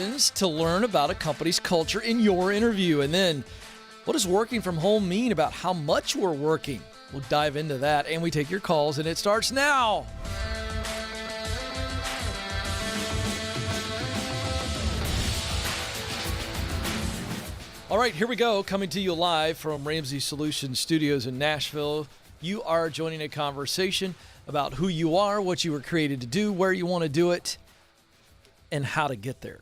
To learn about a company's culture in your interview. And then, what does working from home mean about how much we're working? We'll dive into that, and we take your calls, and it starts now. All right, here we go. Coming to you live from Ramsey Solutions Studios in Nashville. You are joining a conversation about who you are, what you were created to do, where you want to do it, and how to get there.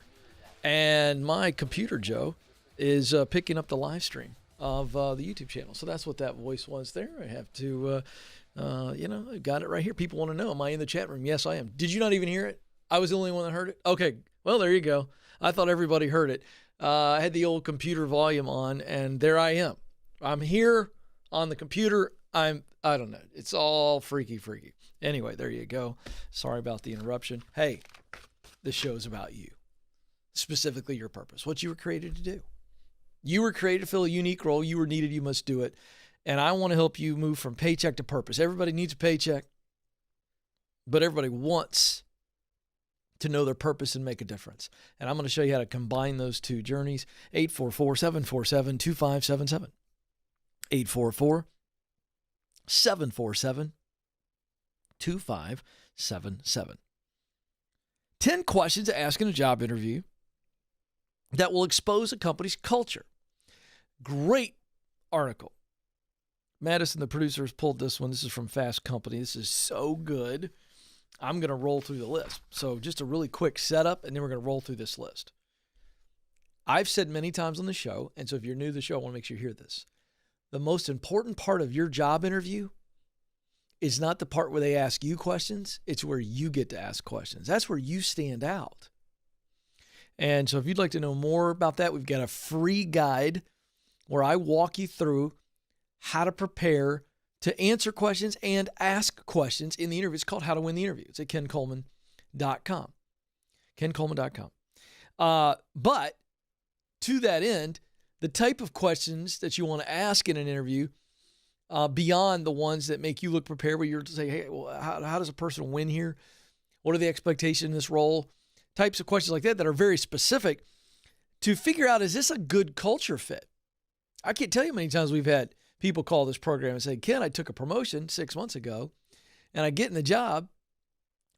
And my computer, Joe, is picking up the live stream of the YouTube channel. So that's what that voice was there. I have to, I've got it right here. People want to know, am I in the chat room? Yes, I am. Did you not even hear it? I was the only one that heard it? Okay, well, there you go. I thought everybody heard it. I had the old computer volume on, and there I am. I'm here on the computer. I don't know. It's all freaky. Anyway, there you go. Sorry about the interruption. Hey, this show's about you. Specifically your purpose, what you were created to do. You were created to fill a unique role. You were needed. You must do it. And I want to help you move from paycheck to purpose. Everybody needs a paycheck, but everybody wants to know their purpose and make a difference. And I'm going to show you how to combine those two journeys. 844-747-2577. 844-747-2577. 10 questions to ask in a job interview that will expose a company's culture. Great article. Madison, the producer, has pulled this one. This is from Fast Company. This is so good. I'm going to roll through the list. So just a really quick setup, and then we're going to roll through this list. I've said many times on the show, and so if you're new to the show, I want to make sure you hear this. The most important part of your job interview is not the part where they ask you questions. It's where you get to ask questions. That's where you stand out. And so if you'd like to know more about that, we've got a free guide where I walk you through how to prepare to answer questions and ask questions in the interview. It's called How to Win the Interview. It's at KenColeman.com. KenColeman.com. But to that end, the type of questions that you want to ask in an interview, beyond the ones that make you look prepared, where you're to say, hey, well, how does a person win here? What are the expectations in this role? Types of questions like that are very specific to figure out, is this a good culture fit? I can't tell you how many times we've had people call this program and say, Ken, I took a promotion 6 months ago, and I get in the job,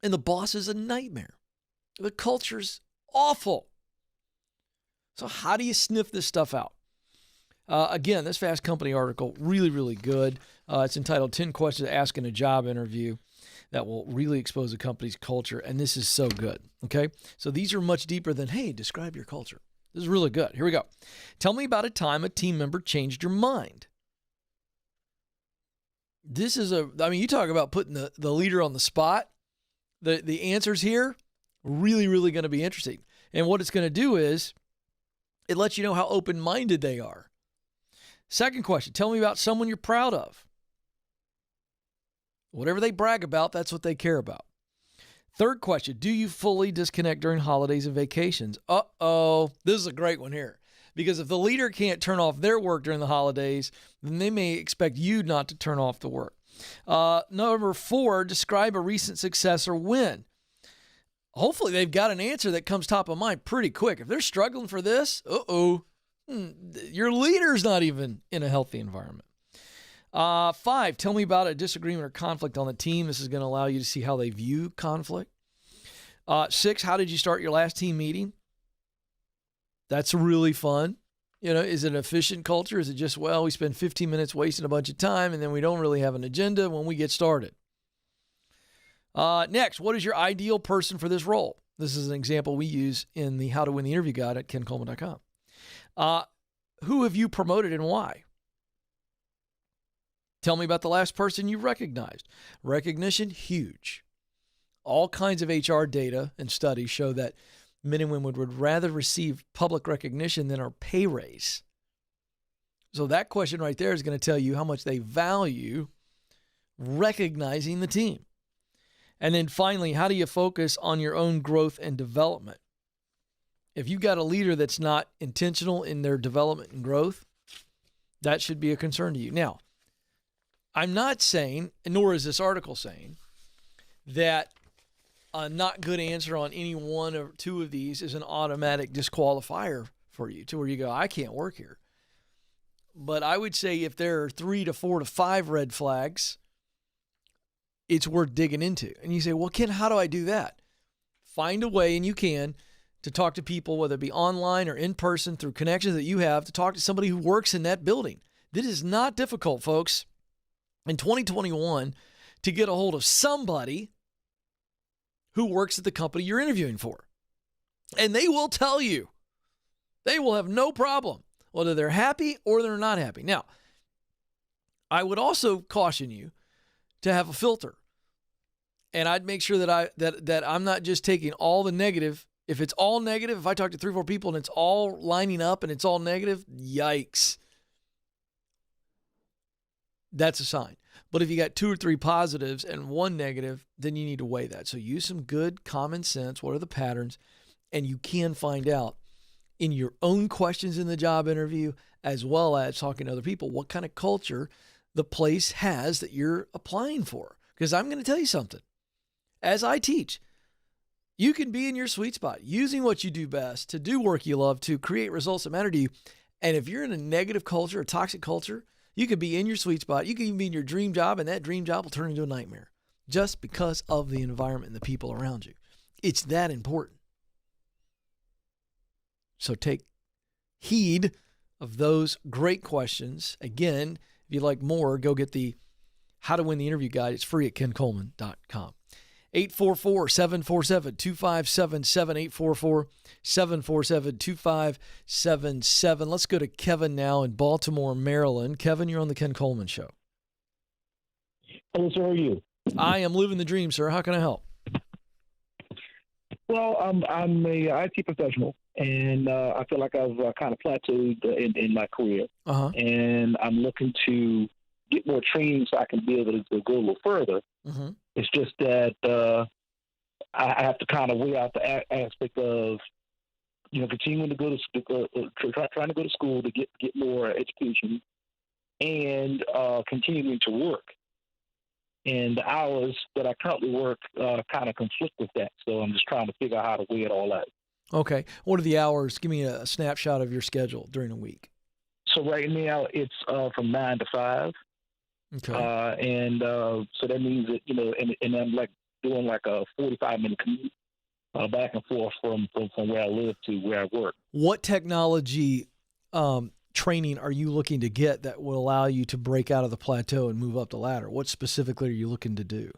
and the boss is a nightmare. The culture's awful. So how do you sniff this stuff out? Again, this Fast Company article, really, really good. It's entitled 10 Questions to Ask in a Job Interview that will really expose a company's culture. And this is so good. Okay. So these are much deeper than, hey, describe your culture. This is really good. Here we go. Tell me about a time a team member changed your mind. This is you talk about putting the leader on the spot. The answers here, really, really going to be interesting. And what it's going to do is it lets you know how open-minded they are. Second question, tell me about someone you're proud of. Whatever they brag about, that's what they care about. Third question, do you fully disconnect during holidays and vacations? Uh-oh, this is a great one here. Because if the leader can't turn off their work during the holidays, then they may expect you not to turn off the work. Number 4, describe a recent success or win. Hopefully they've got an answer that comes top of mind pretty quick. If they're struggling for this, your leader's not even in a healthy environment. 5, tell me about a disagreement or conflict on the team. This is going to allow you to see how they view conflict. 6, how did you start your last team meeting? That's really fun. Is it an efficient culture? Is it just, we spend 15 minutes wasting a bunch of time and then we don't really have an agenda when we get started? Next, what is your ideal person for this role? This is an example we use in the How to Win the Interview guide at KenColeman.com. Who have you promoted and why? Tell me about the last person you recognized. Recognition, huge. All kinds of HR data and studies show that men and women would rather receive public recognition than our pay raise. So that question right there is going to tell you how much they value recognizing the team. And then finally, how do you focus on your own growth and development? If you've got a leader that's not intentional in their development and growth, that should be a concern to you. Now, I'm not saying, nor is this article saying, that a not good answer on any one or two of these is an automatic disqualifier for you to where you go, I can't work here. But I would say if there are 3 to 4 to 5 red flags, it's worth digging into. And you say, well, Ken, how do I do that? Find a way, and you can, to talk to people, whether it be online or in person, through connections that you have, to talk to somebody who works in that building. This is not difficult, folks, in 2021 to get a hold of somebody who works at the company you're interviewing for. And they will tell you. They will have no problem, whether they're happy or they're not happy. Now, I would also caution you to have a filter. And I'd make sure that I'm not just taking all the negative. If it's all negative, if I talk to 3 or 4 people and it's all lining up and it's all negative, yikes. That's a sign. But if you got 2 or 3 positives and 1 negative, then you need to weigh that. So use some good common sense. What are the patterns? And you can find out in your own questions in the job interview, as well as talking to other people, what kind of culture the place has that you're applying for. Because I'm going to tell you something. As I teach, you can be in your sweet spot, using what you do best to do work you love, to create results that matter to you. And if you're in a negative culture, a toxic culture, you could be in your sweet spot. You can even be in your dream job, and that dream job will turn into a nightmare just because of the environment and the people around you. It's that important. So take heed of those great questions. Again, if you'd like more, go get the How to Win the Interview Guide. It's free at kencoleman.com. 844-747-2577, 844-747-2577. Let's go to Kevin now in Baltimore, Maryland. Kevin, you're on the Ken Coleman Show. Hello, sir. How are you? I am living the dream, sir. How can I help? Well, I'm a IT professional, and I feel like I've kind of plateaued in my career. Uh-huh. And I'm looking to get more training so I can be able to go a little further. Mm-hmm. It's just that I have to kind of weigh out the aspect of, continuing to go to trying to go to school to get more education, and continuing to work. And the hours that I currently work kind of conflict with that. So I'm just trying to figure out how to weigh it all out. Okay. What are the hours? Give me a snapshot of your schedule during a week. So right now it's from 9 to 5. Okay. So that means that, and I'm like doing like a 45-minute commute back and forth from where I live to where I work. What technology training are you looking to get that will allow you to break out of the plateau and move up the ladder? What specifically are you looking to do?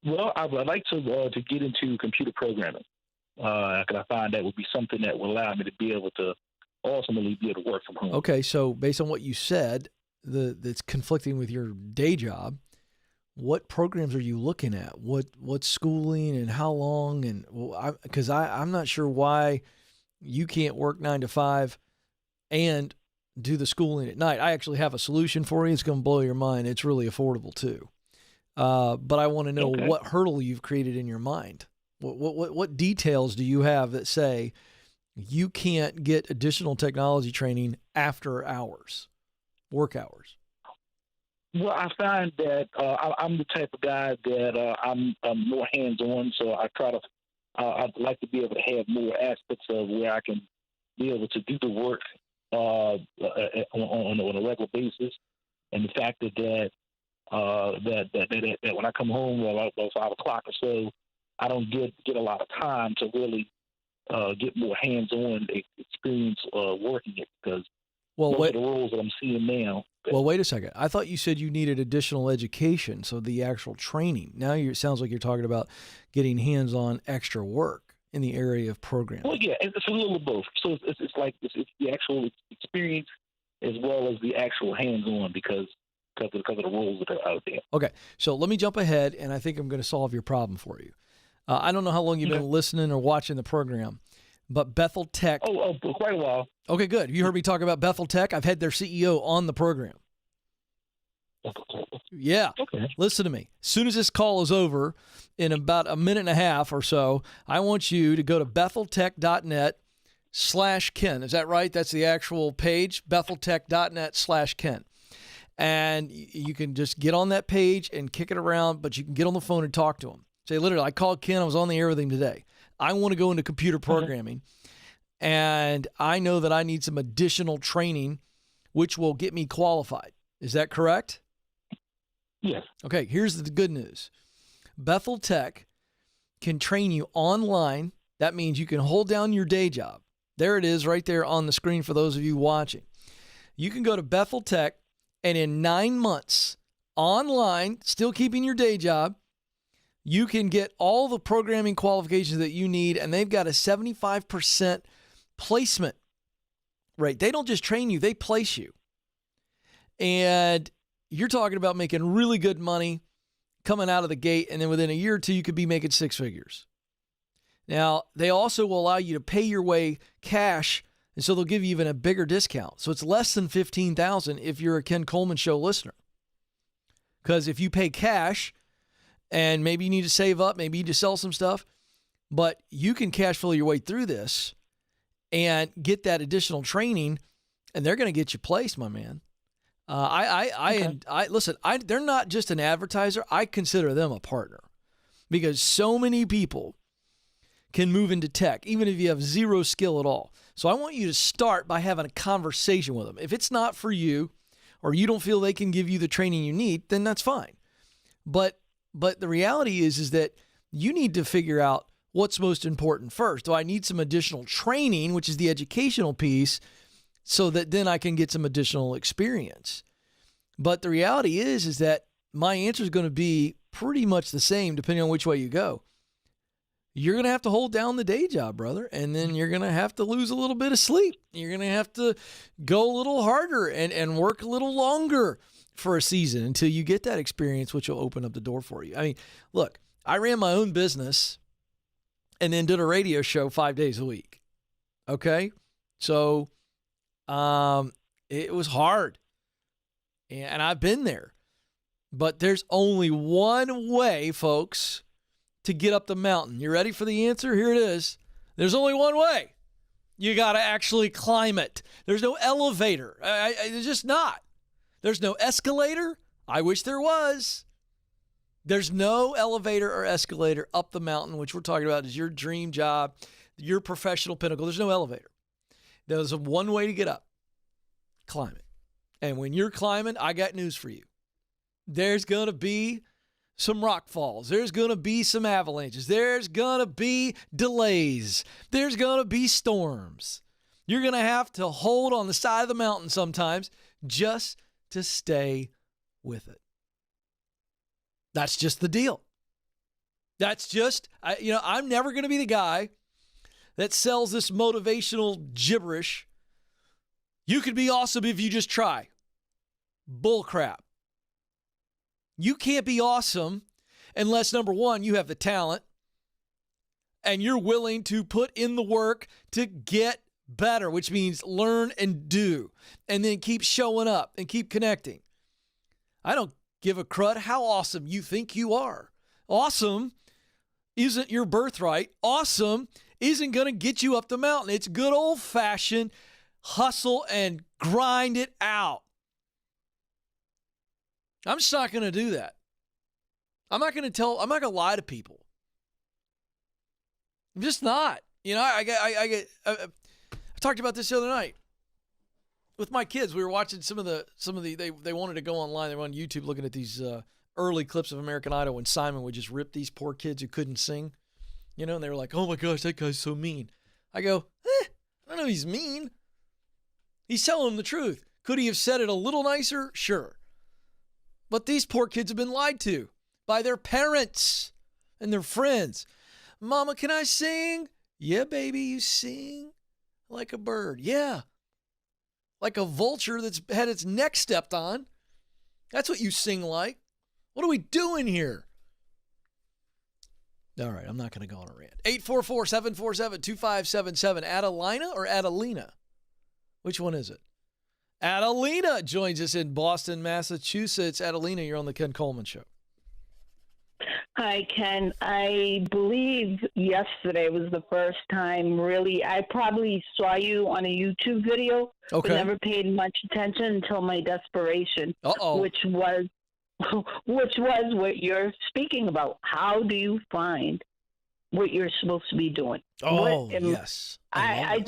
Well, I'd like to get into computer programming. Because I find that would be something that will allow me to be able to ultimately be able to work from home. Okay, so based on what you said, that's conflicting with your day job, what programs are you looking at? What schooling and how long? And because I'm not sure why you can't work 9 to 5 and do the schooling at night. I actually have a solution for you. It's going to blow your mind. It's really affordable too. But I want to know what hurdle you've created in your mind. What details do you have that say you can't get additional technology training after hours, work hours? Well, I find that I'm the type of guy that I'm more hands-on, so I try to I'd like to be able to have more aspects of where I can be able to do the work on a regular basis, and the fact that when I come home about 5 o'clock or so, I don't get a lot of time to really get more hands-on experience working it, because most of the roles that I'm seeing now. Well, wait a second. I thought you said you needed additional education, so the actual training. Now it sounds like you're talking about getting hands-on extra work in the area of programming. Well, yeah, it's a little of both. So it's like it's the actual experience as well as the actual hands-on because of the roles that are out there. Okay, so let me jump ahead, and I think I'm going to solve your problem for you. I don't know how long you've been listening or watching the program, but Bethel Tech. Oh, quite a while. Okay, good. You heard me talk about Bethel Tech. I've had their CEO on the program. Yeah. Okay. Listen to me. As soon as this call is over, in about a minute and a half or so, I want you to go to betheltech.net/Ken. Is that right? That's the actual page, betheltech.net/Ken. And you can just get on that page and kick it around, but you can get on the phone and talk to them. Say, literally, I called Ken. I was on the air with him today. I want to go into computer programming, and I know that I need some additional training, which will get me qualified. Is that correct? Yes. Okay, here's the good news. Bethel Tech can train you online. That means you can hold down your day job. There it is right there on the screen for those of you watching. You can go to Bethel Tech, and in 9 months, online, still keeping your day job, you can get all the programming qualifications that you need, and they've got a 75% placement rate. They don't just train you, they place you. And you're talking about making really good money coming out of the gate, and then within a year or two, you could be making six figures. Now, they also will allow you to pay your way cash, and so they'll give you even a bigger discount. So it's less than $15,000 if you're a Ken Coleman Show listener. Because if you pay cash, and maybe you need to save up, maybe you need to sell some stuff, but you can cash flow your way through this and get that additional training, and they're going to get you placed, my man. Listen, they're not just an advertiser. I consider them a partner because so many people can move into tech, even if you have zero skill at all. So I want you to start by having a conversation with them. If it's not for you or you don't feel they can give you the training you need, then that's fine. But the reality is that you need to figure out what's most important first. Do I need some additional training, which is the educational piece, so that then I can get some additional experience? But the reality is that my answer is going to be pretty much the same depending on which way you go. You're going to have to hold down the day job, brother, and then you're going to have to lose a little bit of sleep. You're going to have to go a little harder and work a little longer for a season until you get that experience, which will open up the door for you. I mean, look, I ran my own business and then did a radio show 5 days a week. Okay? So it was hard, and I've been there. But there's only one way, folks, to get up the mountain. You ready for the answer? Here it is. There's only one way. You got to actually climb it. There's no elevator. There's just not. There's no escalator. I wish there was. There's no elevator or escalator up the mountain, which we're talking about is your dream job, your professional pinnacle. There's no elevator. There's one way to get up. Climb it. And when you're climbing, I got news for you. There's going to be some rock falls. There's going to be some avalanches. There's going to be delays. There's going to be storms. You're going to have to hold on the side of the mountain sometimes just to stay with it. That's just the deal. That's just, I'm never going to be the guy that sells this motivational gibberish. You could be awesome if you just try. Bull crap. You can't be awesome unless, number one, you have the talent and you're willing to put in the work to get better, which means learn and do, and then keep showing up and keep connecting. I don't give a crud how awesome you think you are. Awesome isn't your birthright. Awesome isn't going to get you up the mountain. It's good old-fashioned hustle and grind it out. I'm just not going to do that. I'm not going to lie to people. I'm just not. I talked about this the other night with my kids. We were watching some of the they wanted to go online. They were on YouTube looking at these early clips of American Idol when Simon would just rip these poor kids who couldn't sing, and they were like, "Oh my gosh, that guy's so mean." I go, I don't know if he's mean. He's telling them the truth. Could he have said it a little nicer? Sure. But these poor kids have been lied to by their parents and their friends. Mama, can I sing? Yeah, baby, you sing like a bird. Yeah. Like a vulture that's had its neck stepped on. That's what you sing like. What are we doing here? All right, I'm not going to go on a rant. 844-747-2577. Adelina or Adelina? Which one is it? Adelina joins us in Boston, Massachusetts. Adelina, you're on the Ken Coleman Show. Hi, Ken. I believe yesterday was the first time really. I probably saw you on a YouTube video, but never paid much attention until my desperation, which was which was what you're speaking about. How do you find what you're supposed to be doing? Oh, yes. I've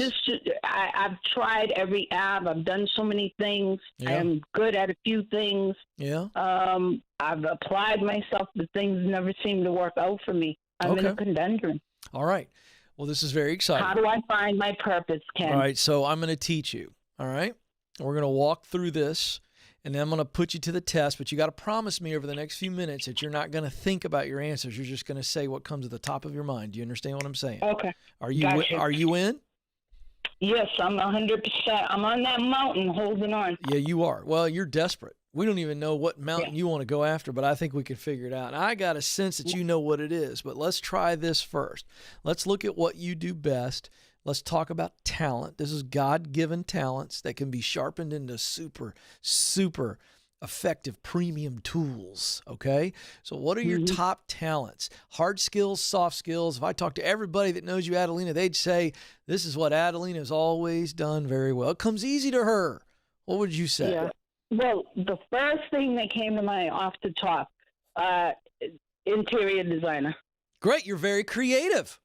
tried every app. I've done so many things. Yeah. I'm good at a few things. Yeah. I've applied myself, but things never seem to work out for me. I'm in a conundrum. All right. Well, this is very exciting. How do I find my purpose, Ken? All right. So I'm going to teach you. All right. We're going to walk through this, and then I'm going to put you to the test, but you got to promise me over the next few minutes that you're not going to think about your answers. You're just going to say what comes to the top of your mind. Do you understand what I'm saying? Okay. Are you in? Yes, I'm 100%. I'm on that mountain holding on. Yeah, you are. Well, you're desperate. We don't even know what mountain you want to go after, but I think we can figure it out. And I got a sense that you know what it is, but let's try this first. Let's look at what you do best. Let's talk about talent. This is God-given talents that can be sharpened into super, super effective premium tools, okay? So what are your top talents? Hard skills, soft skills. If I talk to everybody that knows you, Adelina, they'd say, this is what Adelina's always done very well. It comes easy to her. What would you say? Yeah. Well, the first thing that came to mind off the top, interior designer. Great. You're very creative.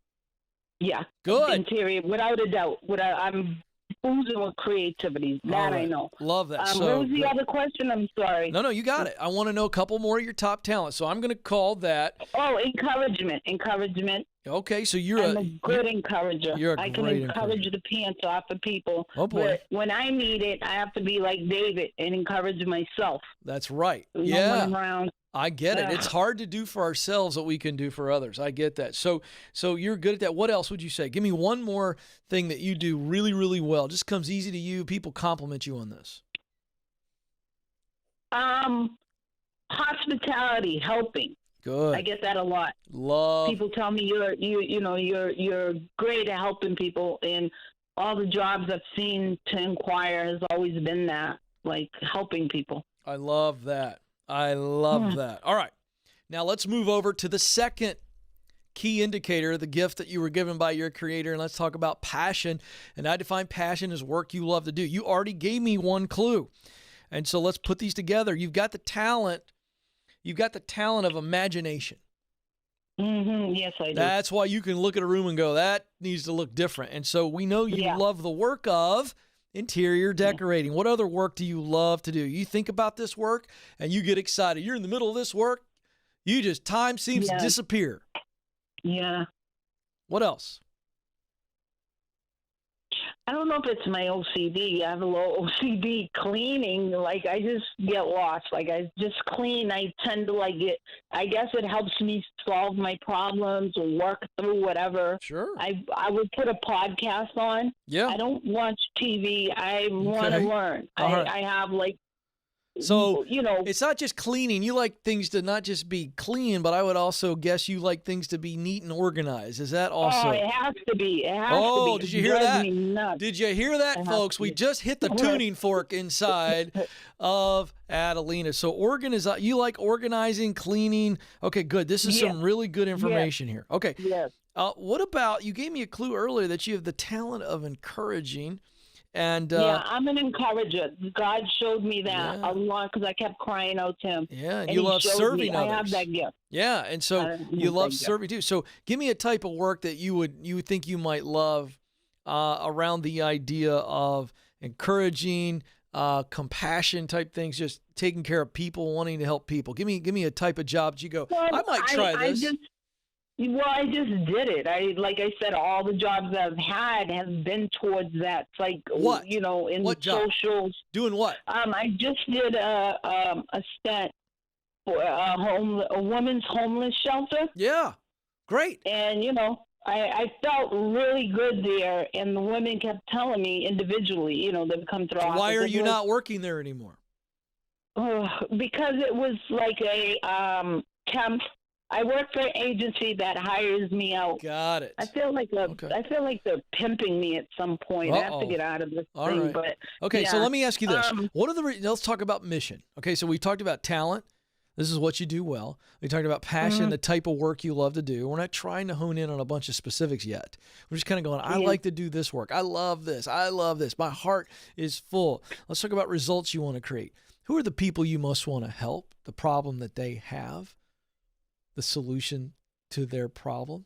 Yeah. Good. Interior, without a doubt. I'm oozing with creativity. That I know. Love that. What was the other question? I'm sorry. No, you got it. I want to know a couple more of your top talents. So I'm going to call that. Oh, encouragement. Encouragement. Okay, so I'm a good encourager. I can encourage the pants off of people. Oh, boy. But when I need it, I have to be like David and encourage myself. That's right. No one around. I get it. It's hard to do for ourselves what we can do for others. I get that. So you're good at that. What else would you say? Give me one more thing that you do really, really well. Just comes easy to you. People compliment you on this. Hospitality, helping. Good. I get that a lot. Love. People tell me you're great at helping people, and all the jobs I've seen to inquire has always been that, like helping people. I love that. I love that. All right. Now let's move over to the second key indicator, the gift that you were given by your creator, and let's talk about passion. And I define passion as work you love to do. You already gave me one clue. And so let's put these together. You've got the talent. You've got the talent of imagination. Yes, I do. That's why you can look at a room and go, that needs to look different. And so we know you love the work of interior decorating. What other work do you love to do? You think about this work and you get excited. You're in the middle of this work. Time seems to disappear. Yeah. What else? I don't know if it's my OCD. I have a little OCD cleaning. Like, I just get lost. Like, I just clean. I tend to like it. I guess it helps me solve my problems or work through whatever. Sure. I would put a podcast on. Yeah. I don't watch TV. I want to learn. Right. I have like. So, it's not just cleaning. You like things to not just be clean, but I would also guess you like things to be neat and organized. Is that also? Oh, it has to be. It has to be. Did you hear that? Did you hear that, folks? We just hit the tuning fork inside of Adelina. So you like organizing, cleaning. Okay, good. This is some really good information here. Okay. Yes. What about, you gave me a clue earlier that you have the talent of encouraging. And I'm an encourager. God showed me that a lot because I kept crying out to him. Yeah, and you love serving others. I have that gift. Yeah, and so you love serving too. So give me a type of work that you would think you might love around the idea of encouraging, compassion type things, just taking care of people, wanting to help people. Give me a type of job that you go, I might try this. I just did it. Like I said, all the jobs I've had have been towards that. It's like, what? In what socials. Doing what? I just did a stunt for a women's homeless shelter. Yeah, great. And, I felt really good there, and the women kept telling me individually, they've come through. Why are you not working there anymore? Because it was like a temp. I work for an agency that hires me out. Got it. I feel like they're pimping me at some point. I have to get out of this thing. Right. But okay, so let me ask you this: let's talk about mission. Okay, so we talked about talent. This is what you do well. We talked about passion, the type of work you love to do. We're not trying to hone in on a bunch of specifics yet. We're just kind of going, I like to do this work. I love this. I love this. My heart is full. Let's talk about results you want to create. Who are the people you most want to help? The problem that they have, the solution to their problem.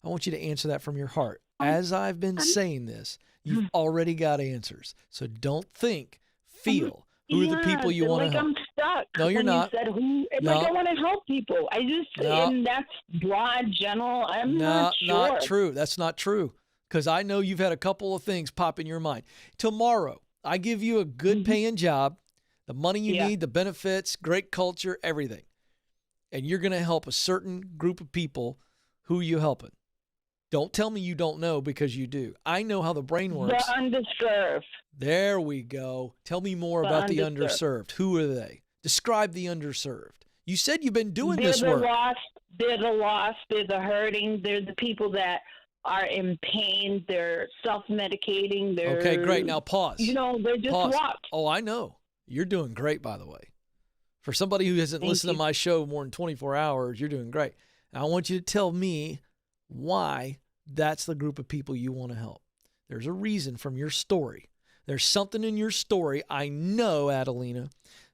I want you to answer that from your heart. As I've been saying this, you've already got answers. So don't think, feel. Who are the people you want to help? I'm stuck. No, you're not. You said I want to help people. And that's broad, general. I'm not sure. Not true. That's not true. Because I know you've had a couple of things pop in your mind. Tomorrow, I give you a good paying job, the money you need, the benefits, great culture, everything. And you're going to help a certain group of people. Who are you helping? Don't tell me you don't know, because you do. I know how the brain works. The underserved. There we go. Tell me more about the underserved. Who are they? Describe the underserved. You said you've been doing this work. They're the lost. They're the hurting. They're the people that are in pain. They're self-medicating. Okay, great. Now pause. They're just lost. Oh, I know. You're doing great, by the way. For somebody who hasn't listened to my show more than 24 hours, you're doing great. Now, I want you to tell me why that's the group of people you want to help. There's a reason from your story. There's something in your story, I know, Adelina,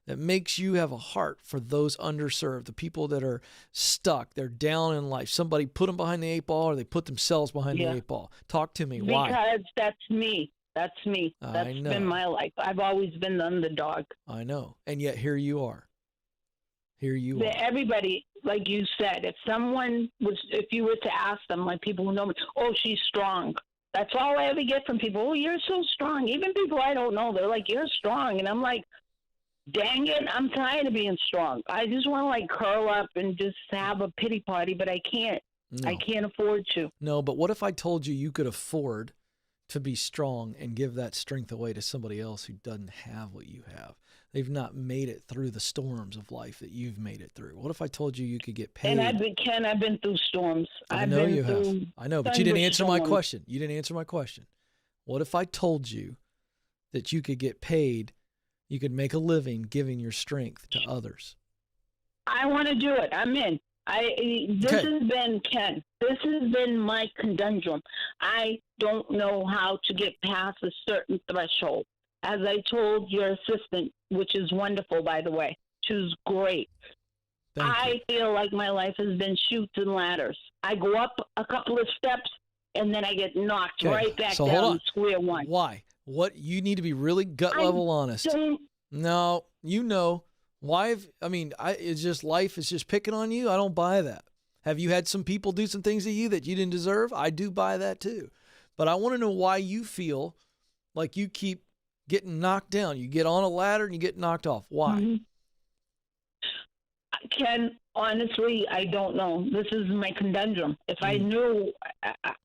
that makes you have a heart for those underserved, the people that are stuck, they're down in life. Somebody put them behind the 8 ball, or they put themselves behind the 8 ball. Talk to me. Why? Because that's me. That's me. That's been my life. I've always been the underdog. I know. And yet here you are. Here you are. Everybody, like you said, if you were to ask them, like people who know me, oh, she's strong. That's all I ever get from people. Oh, you're so strong. Even people I don't know, they're like, you're strong. And I'm like, dang it, I'm tired of being strong. I just want to curl up and just have a pity party, but I can't. No. I can't afford to. No, but what if I told you could afford to be strong and give that strength away to somebody else who doesn't have what you have? They've not made it through the storms of life that you've made it through. What if I told you could get paid? And I've been through storms. I know you have. I know, but you didn't answer my question. You didn't answer my question. What if I told you that you could get paid, you could make a living giving your strength to others? I want to do it. I'm in. This has been, Ken, this has been my conundrum. I don't know how to get past a certain threshold. As I told your assistant, which is wonderful, by the way, she was great. I feel like my life has been chutes and ladders. I go up a couple of steps, and then I get knocked right back down to square one. Why? What? You need to be really gut level honest. No, why? It's just life is just picking on you. I don't buy that. Have you had some people do some things to you that you didn't deserve? I do buy that too. But I want to know why you feel like you keep getting knocked down. You get on a ladder and you get knocked off. Why? Ken, honestly, I don't know. This is my conundrum. If I knew,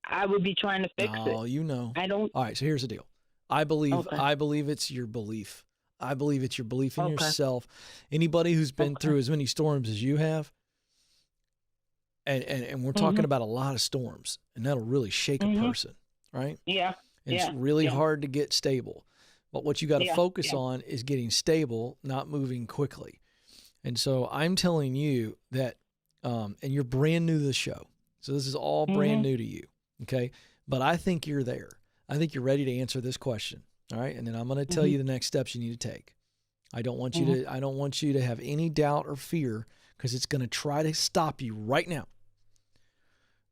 I would be trying to fix it. Oh, you know. I don't. All right, so here's the deal. I believe it's your belief. I believe it's your belief in yourself. Anybody who's been through as many storms as you have, and we're talking about a lot of storms, and that'll really shake a person, right? Yeah. It's really hard to get stable. But what you got to focus on is getting stable, not moving quickly. And so I'm telling you that, and you're brand new to the show. So this is all brand new to you. Okay. But I think you're there. I think you're ready to answer this question. All right. And then I'm going to tell you the next steps you need to take. I don't want you to have any doubt or fear, because it's going to try to stop you right now.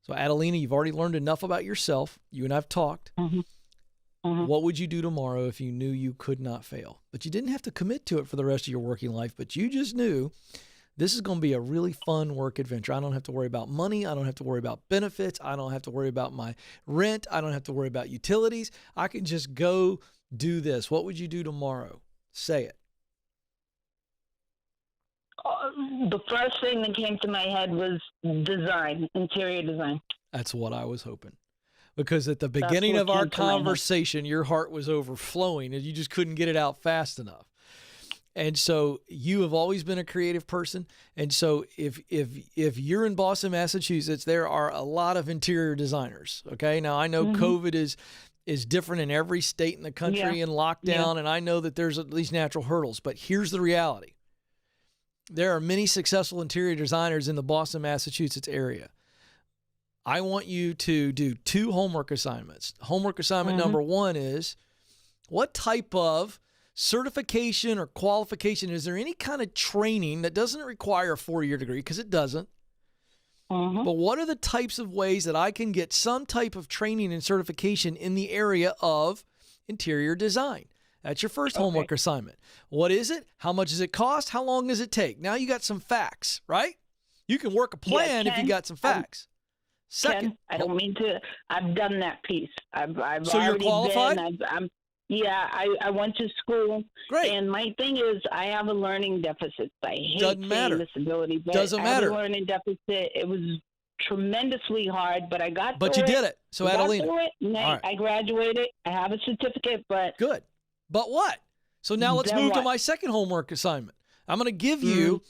So Adelina, you've already learned enough about yourself. You and I've talked. What would you do tomorrow if you knew you could not fail? But you didn't have to commit to it for the rest of your working life, but you just knew this is going to be a really fun work adventure. I don't have to worry about money. I don't have to worry about benefits. I don't have to worry about my rent. I don't have to worry about utilities. I can just go do this. What would you do tomorrow? Say it. The first thing that came to my head was design, interior design. That's what I was hoping. Because at the beginning of our conversation, your heart was overflowing and you just couldn't get it out fast enough. And so you have always been a creative person. And so if you're in Boston, Massachusetts, there are a lot of interior designers. Okay. Now I know COVID is different in every state in the country and lockdown. And I know that there's at least natural hurdles, but here's the reality. There are many successful interior designers in the Boston, Massachusetts area. I want you to do 2 homework assignments. Homework assignment number 1 is, what type of certification or qualification, is there any kind of training that doesn't require a 4-year degree, because it doesn't, but what are the types of ways that I can get some type of training and certification in the area of interior design? That's your first homework assignment. What is it? How much does it cost? How long does it take? Now you got some facts, right? You can work a plan if you got some facts. Second, Ken, I don't mean to. I've done that piece. I've so you're already qualified? I went to school. Great. And my thing is, I have a learning deficit. I hate saying disability, but Doesn't I matter. have a learning deficit. It was tremendously hard, but I got through it. But you did it. So Adelina. I graduated. I have a certificate, but good. But what? So now let's move to my second homework assignment. I'm going to give you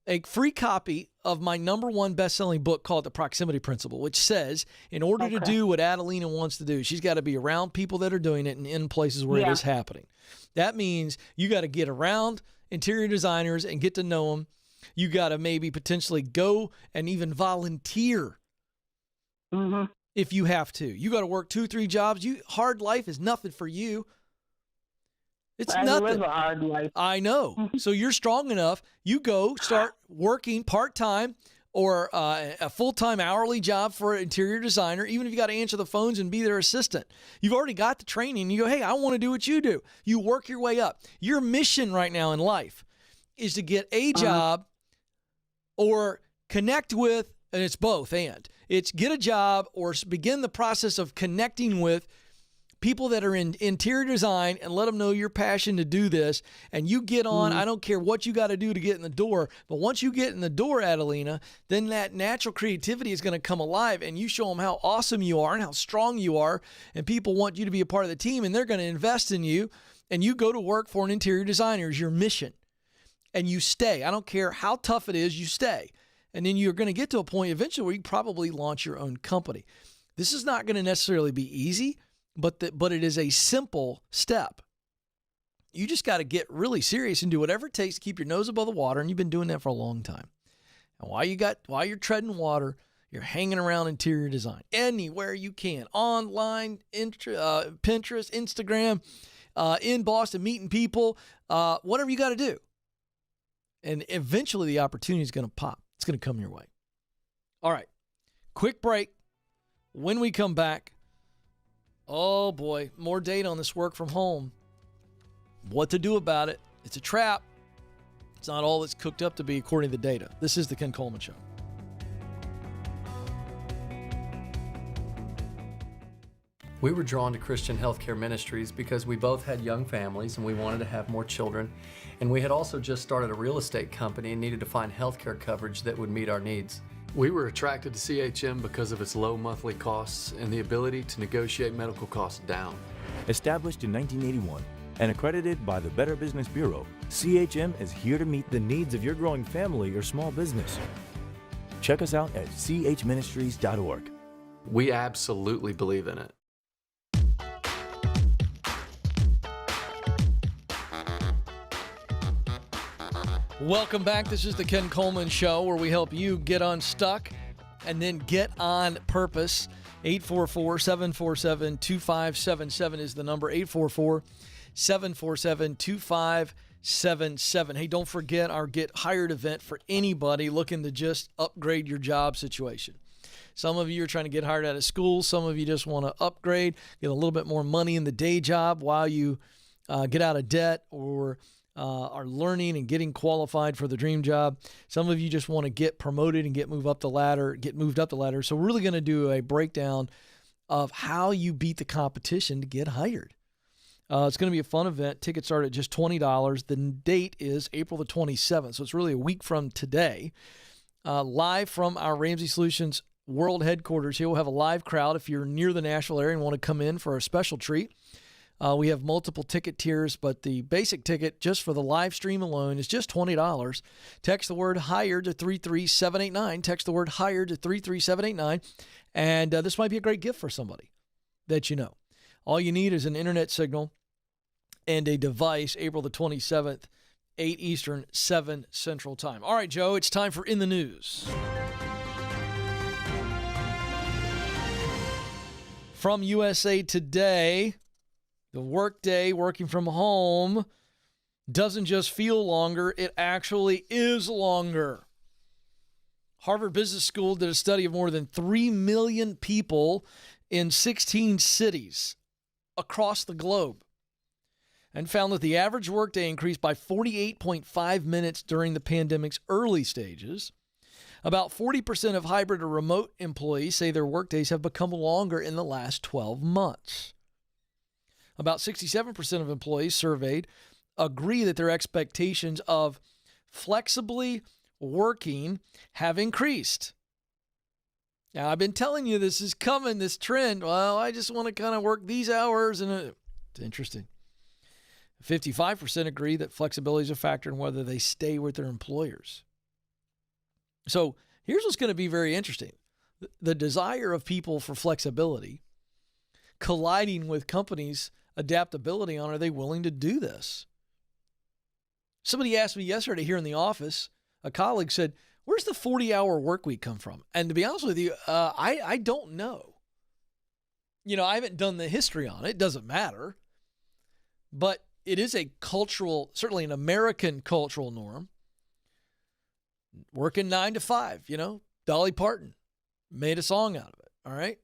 a free copy of my #1 best-selling book called The Proximity Principle, which says in order to do what Adelina wants to do, she's got to be around people that are doing it and in places where it is happening. That means you got to get around interior designers and get to know them. You got to maybe potentially go and even volunteer if you have to. You got to work 2-3 jobs. Hard life is nothing for you. It's nothing. I live a hard life. I know. So you're strong enough. You go start working part-time or a full-time hourly job for an interior designer, even if you got to answer the phones and be their assistant. You've already got the training. You go, hey, I want to do what you do. You work your way up. Your mission right now in life is to get a job or connect with, and it's both and. It's get a job or begin the process of connecting with people that are in interior design and let them know your passion to do this. And you get on, I don't care what you got to do to get in the door, but once you get in the door, Adelina, then that natural creativity is going to come alive and you show them how awesome you are and how strong you are. And people want you to be a part of the team and they're going to invest in you. And you go to work for an interior designer is your mission. And you stay. I don't care how tough it is, you stay. And then you're going to get to a point eventually where you probably launch your own company. This is not going to necessarily be easy, but it is a simple step. You just got to get really serious and do whatever it takes to keep your nose above the water, and you've been doing that for a long time. And while you're treading water, you're hanging around interior design anywhere you can, online, Pinterest, Instagram, in Boston, meeting people, whatever you got to do. And eventually the opportunity is going to pop. It's going to come your way. All right, quick break. When we come back, oh boy, more data on this work from home. What to do about it? It's a trap. It's not all it's cooked up to be according to the data. This is the Ken Coleman Show. We were drawn to Christian Healthcare Ministries because we both had young families and we wanted to have more children. And we had also just started a real estate company and needed to find healthcare coverage that would meet our needs. We were attracted to CHM because of its low monthly costs and the ability to negotiate medical costs down. Established in 1981 and accredited by the Better Business Bureau, CHM is here to meet the needs of your growing family or small business. Check us out at chministries.org. We absolutely believe in it. Welcome back. This is the Ken Coleman Show, where we help you get unstuck and then get on purpose. 844-747-2577 is the number. 844-747-2577. Hey, don't forget our Get Hired event for anybody looking to just upgrade your job situation. Some of you are trying to get hired out of school. Some of you just want to upgrade, get a little bit more money in the day job while you get out of debt or are learning and getting qualified for the dream job. Some of you just want to get promoted and get moved up the ladder. So we're really going to do a breakdown of how you beat the competition to get hired. It's going to be a fun event. Tickets start at just $20. The date is April the 27th, so it's really a week from today. Live from our Ramsey Solutions World Headquarters here. We'll have a live crowd if you're near the Nashville area and want to come in for a special treat. We have multiple ticket tiers, but the basic ticket just for the live stream alone is just $20. Text the word HIRED to 33789. Text the word HIRED to 33789. And this might be a great gift for somebody that you know. All you need is an internet signal and a device April the 27th 8 Eastern, 7 Central Time. All right, Joe, it's time for In the News. From USA Today, the workday working from home doesn't just feel longer, it actually is longer. Harvard Business School did a study of more than 3 million people in 16 cities across the globe and found that the average workday increased by 48.5 minutes during the pandemic's early stages. About 40% of hybrid or remote employees say their workdays have become longer in the last 12 months. About 67% of employees surveyed agree that their expectations of flexibly working have increased. Now, I've been telling you this is coming, this trend. Well, I just want to kind of work these hours. And it's interesting. 55% agree that flexibility is a factor in whether they stay with their employers. So here's what's going to be very interesting. The desire of people for flexibility colliding with companies' adaptability on, are they willing to do this? Somebody asked me yesterday here in the office, a colleague said, where's the 40-hour work week come from? And to be honest with you, I don't know. I haven't done the history on it. It doesn't matter. But it is a cultural, certainly an American cultural norm. Working 9 to 5, Dolly Parton made a song out of it. All right.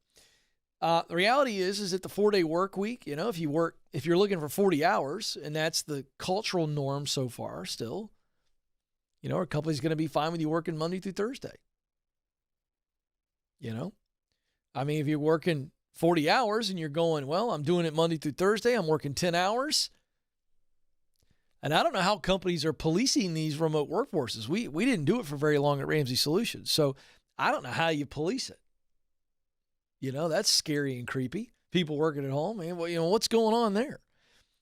The reality is that the 4-day work week, if you're looking for 40 hours, and that's the cultural norm so far still, a company's going to be fine with you working Monday through Thursday. If you're working 40 hours and you're going, well, I'm doing it Monday through Thursday, I'm working 10 hours. And I don't know how companies are policing these remote workforces. We didn't do it for very long at Ramsey Solutions. So I don't know how you police it. That's scary and creepy. People working at home, man, what's going on there?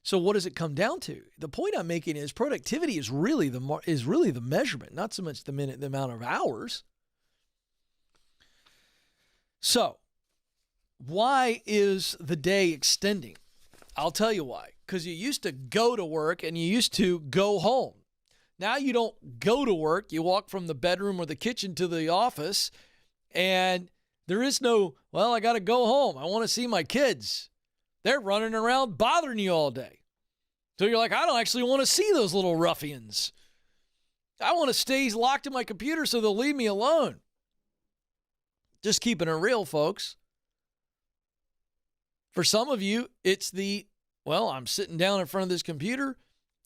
So what does it come down to? The point I'm making is productivity is really the measurement, not so much the amount of hours. So why is the day extending? I'll tell you why. Because you used to go to work and you used to go home. Now you don't go to work. You walk from the bedroom or the kitchen to the office, and there is no, well, I got to go home. I want to see my kids. They're running around bothering you all day. So you're like, I don't actually want to see those little ruffians. I want to stay locked in my computer so they'll leave me alone. Just keeping it real, folks. For some of you, it's I'm sitting down in front of this computer.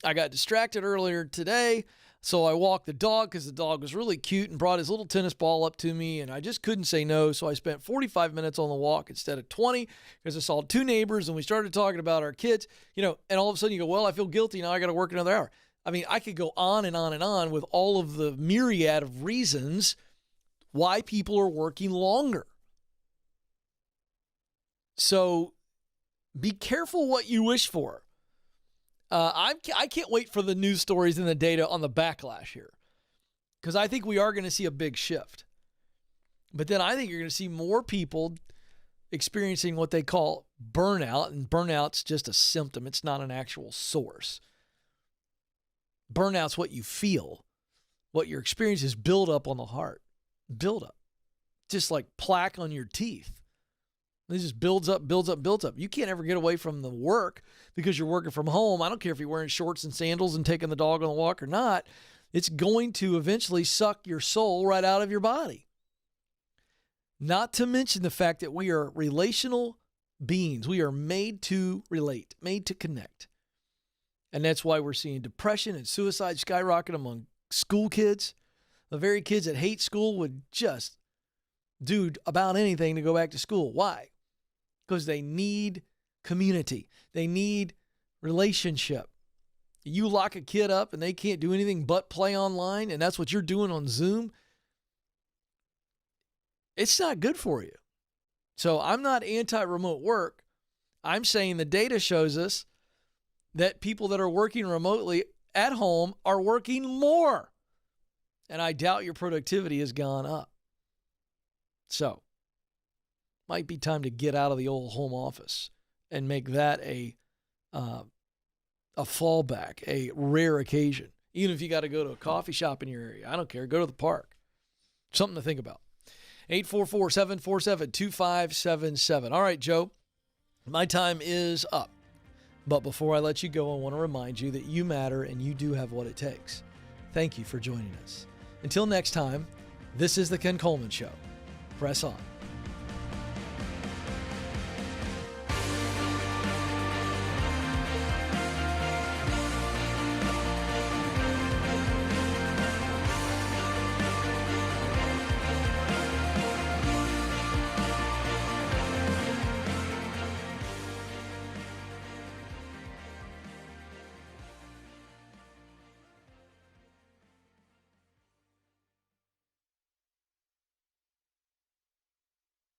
I got distracted earlier today, so I walked the dog because the dog was really cute and brought his little tennis ball up to me, and I just couldn't say no, so I spent 45 minutes on the walk instead of 20 because I saw 2 neighbors, and we started talking about our kids, and all of a sudden you go, well, I feel guilty, now I got to work another hour. I could go on and on and on with all of the myriad of reasons why people are working longer. So be careful what you wish for. I can't wait for the news stories and the data on the backlash here, because I think we are going to see a big shift. But then I think you're going to see more people experiencing what they call burnout, and burnout's just a symptom. It's not an actual source. Burnout's what you feel, what your experience is build up on the heart. Build up. Just like plaque on your teeth. It just builds up, builds up, builds up. You can't ever get away from the work because you're working from home. I don't care if you're wearing shorts and sandals and taking the dog on the walk or not. It's going to eventually suck your soul right out of your body. Not to mention the fact that we are relational beings. We are made to relate, made to connect. And that's why we're seeing depression and suicide skyrocket among school kids. The very kids that hate school would just do about anything to go back to school. Why? Because they need community. They need relationship. You lock a kid up and they can't do anything but play online, and that's what you're doing on Zoom. It's not good for you. So I'm not anti-remote work. I'm saying the data shows us that people that are working remotely at home are working more. And I doubt your productivity has gone up. So, might be time to get out of the old home office and make that a fallback, a rare occasion. Even if you got to go to a coffee shop in your area, I don't care. Go to the park. Something to think about. 844-747-2577. All right, Joe, my time is up. But before I let you go, I want to remind you that you matter and you do have what it takes. Thank you for joining us. Until next time, this is the Ken Coleman Show. Press on.